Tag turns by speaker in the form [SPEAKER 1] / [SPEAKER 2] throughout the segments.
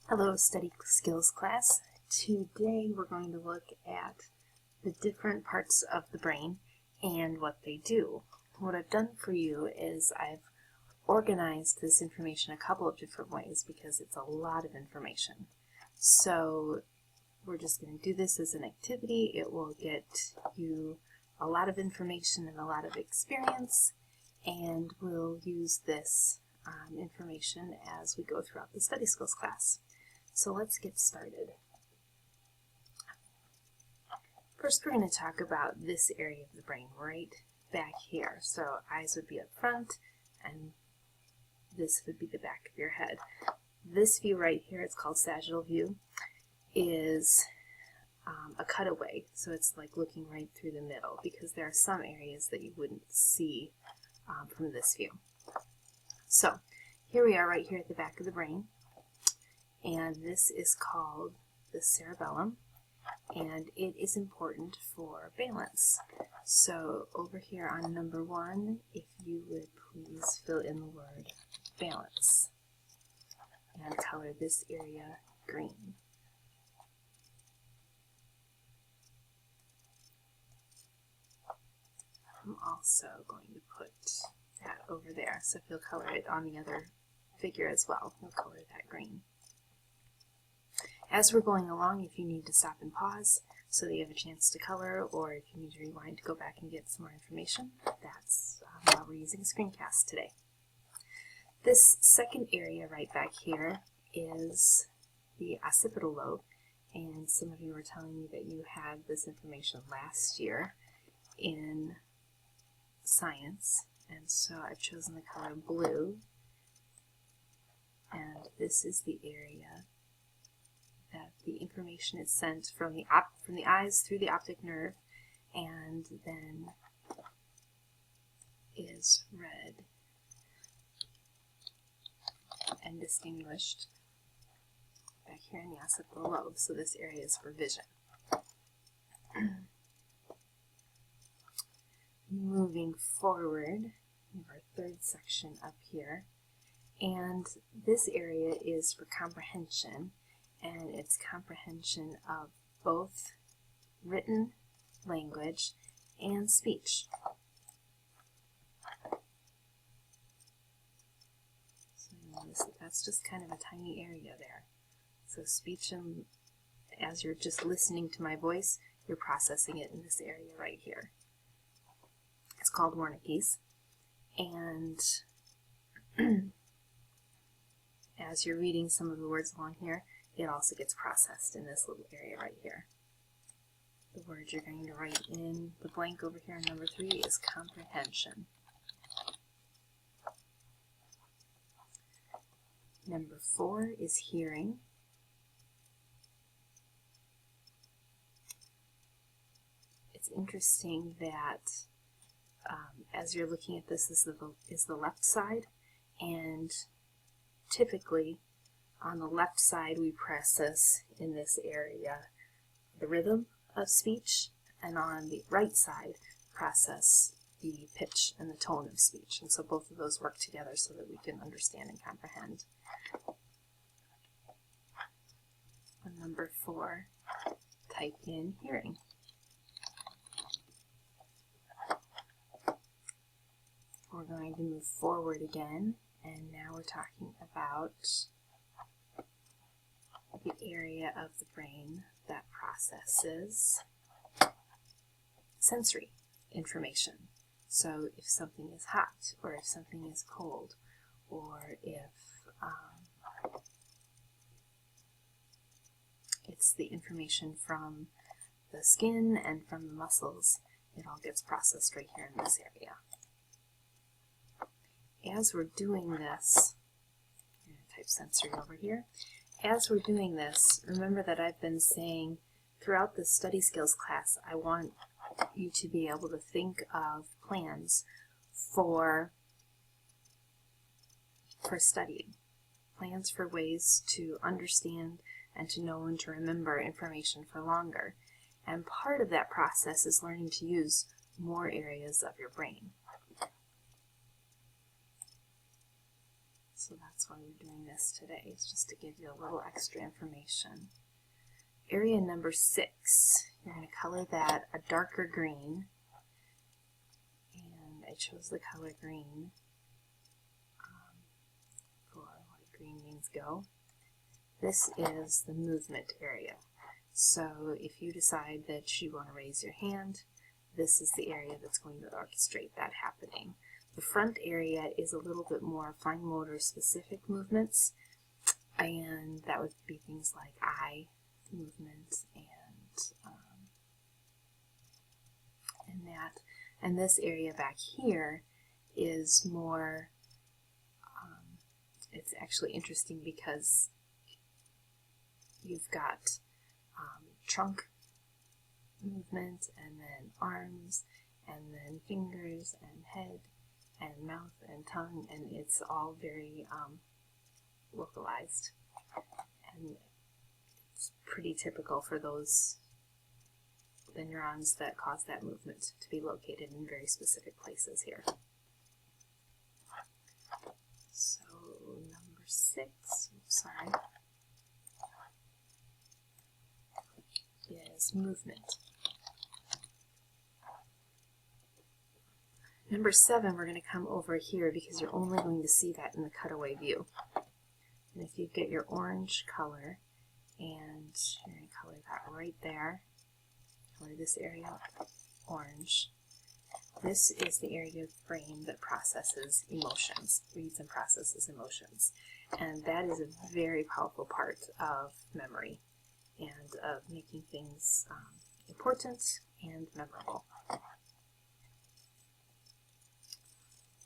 [SPEAKER 1] Hello, Study Skills class. Today we're going to look at the different parts of the brain and what they do. What I've done for you is I've organized this information a couple of different ways because it's a lot of information. So we're just going to do this as an activity. It will get you a lot of information and a lot of experience, and we'll use this information as we go throughout the Study Skills class. So let's get started. First, we're going to talk about this area of the brain right back here. So eyes would be up front, and this would be the back of your head. This view right here, it's called sagittal view, is a cutaway. So it's like looking right through the middle because there are some areas that you wouldn't see from this view. So here we are right here at the back of the brain. And this is called the cerebellum, and it is important for balance. So over here on number 1, if you would please fill in the word balance and color this area green. I'm also going to put that over there, so if you'll color it on the other figure as well, we'll color that green. As we're going along, if you need to stop and pause so that you have a chance to color, or if you need to rewind to go back and get some more information, that's why we're using a screencast today. This second area right back here is the occipital lobe, and some of you were telling me that you had this information last year in science, and so I've chosen the color blue, and this is the area that the information is sent from the eyes through the optic nerve, and then is read and distinguished back here in the occipital lobe. So this area is for vision. Moving forward, we have our third section up here, and this area is for comprehension. And it's comprehension of both written language and speech. So you notice that that's just kind of a tiny area there. So speech, and as you're just listening to my voice, you're processing it in this area right here. It's called Wernicke's. And as you're reading some of the words along here, it also gets processed in this little area right here. The word you're going to write in the blank over here on number 3 is comprehension. Number 4 is hearing. It's interesting that as you're looking at this is the left side, and typically on the left side, we process in this area the rhythm of speech, and on the right side, process the pitch and the tone of speech. And so both of those work together so that we can understand and comprehend. On number 4, type in hearing. We're going to move forward again, and now we're talking about the area of the brain that processes sensory information. So if something is hot, or if something is cold, or if it's the information from the skin and from the muscles, it all gets processed right here in this area. As we're doing this, I'm going to type sensory over here. As we're doing this, remember that I've been saying throughout the study skills class, I want you to be able to think of plans for studying, plans for ways to understand and to know and to remember information for longer. And part of that process is learning to use more areas of your brain. So that's why we're doing this today, it's just to give you a little extra information. Area number 6, you're going to color that a darker green, and I chose the color green for what green means go. This is the movement area. So if you decide that you want to raise your hand, this is the area that's going to orchestrate that happening. The front area is a little bit more fine motor specific movements, and that would be things like eye movement and that. And this area back here is more, it's actually interesting because you've got trunk movement, and then arms, and then fingers, and head, and mouth, and tongue, and it's all very localized. And it's pretty typical for the neurons that cause that movement to be located in very specific places here. So number 6, sorry, is movement. Number 7, we're going to come over here because you're only going to see that in the cutaway view. And if you get your orange color, and you're going to color that right there, color this area orange. This is the area of the brain that processes emotions, reads and processes emotions. And that is a very powerful part of memory and of making things important and memorable.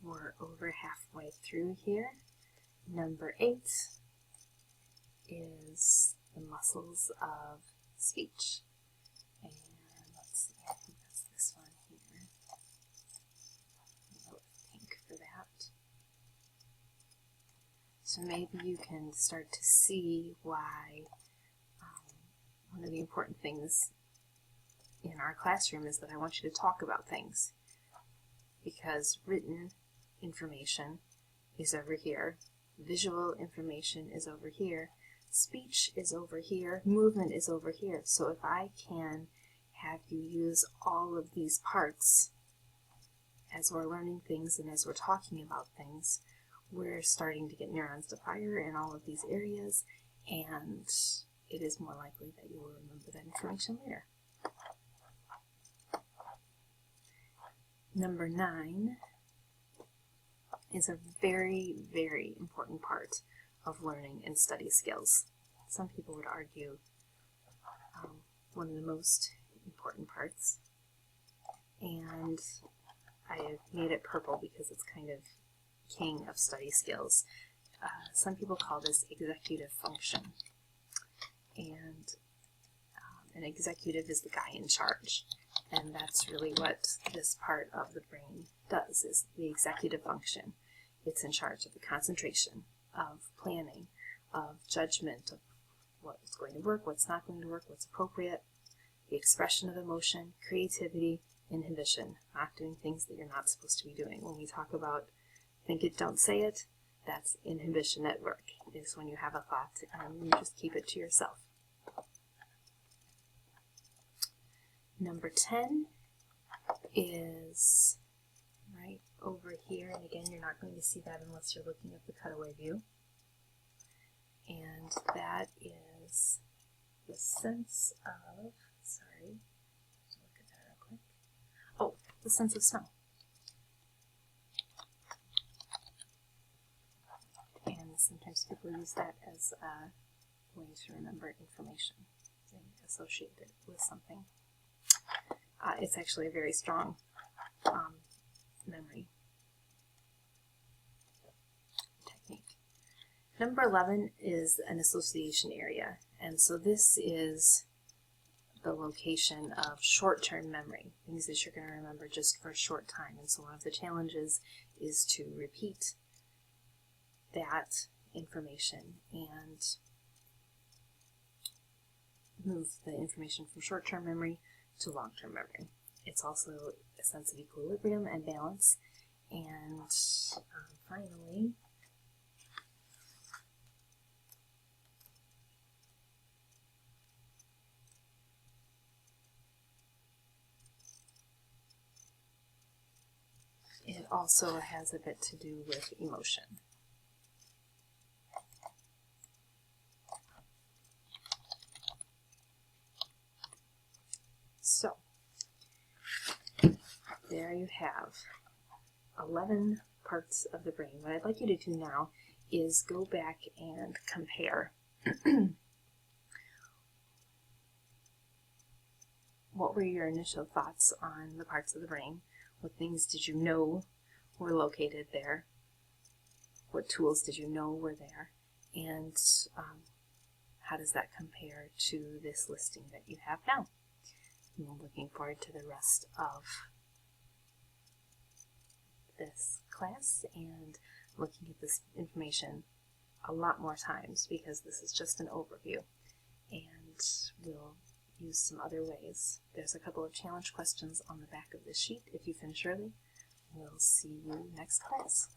[SPEAKER 1] We're over halfway through here. Number 8 is the muscles of speech. And let's see, I think that's this one here. A little pink for that. So maybe you can start to see why one of the important things in our classroom is that I want you to talk about things, because written information is over here, visual information is over here, speech is over here, movement is over here. So if I can have you use all of these parts as we're learning things and as we're talking about things, we're starting to get neurons to fire in all of these areas, and it is more likely that you will remember that information later. Number 9 is a very, very important part of learning and study skills. Some people would argue one of the most important parts. And I have made it purple because it's kind of king of study skills. Some people call this executive function. And an executive is the guy in charge. And that's really what this part of the brain does, is the executive function. It's in charge of the concentration, of planning, of judgment, of what's going to work, what's not going to work, what's appropriate, the expression of emotion, creativity, inhibition, not doing things that you're not supposed to be doing. When we talk about think it, don't say it, that's inhibition at work. It's when you have a thought and you just keep it to yourself. Number 10 is right over here, and again, you're not going to see that unless you're looking at the cutaway view. And that is the sense of, sorry, let's look at that real quick. Oh, the sense of smell. And sometimes people use that as a way to remember information, associate it with something. It's actually a very strong memory technique. Number 11 is an association area, and so this is the location of short-term memory, things that you're going to remember just for a short time. And so one of the challenges is to repeat that information and move the information from short-term memory to long-term memory. It's also a sense of equilibrium and balance. And finally, also has a bit to do with emotion. So, there you have 11 parts of the brain. What I'd like you to do now is go back and compare. What were your initial thoughts on the parts of the brain? What things did you know were located there? What tools did you know were there? And how does that compare to this listing that you have now? I'm looking forward to the rest of this class and looking at this information a lot more times, because this is just an overview, and we'll use some other ways. There's a couple of challenge questions on the back of this sheet if you finish early. We'll see you next class.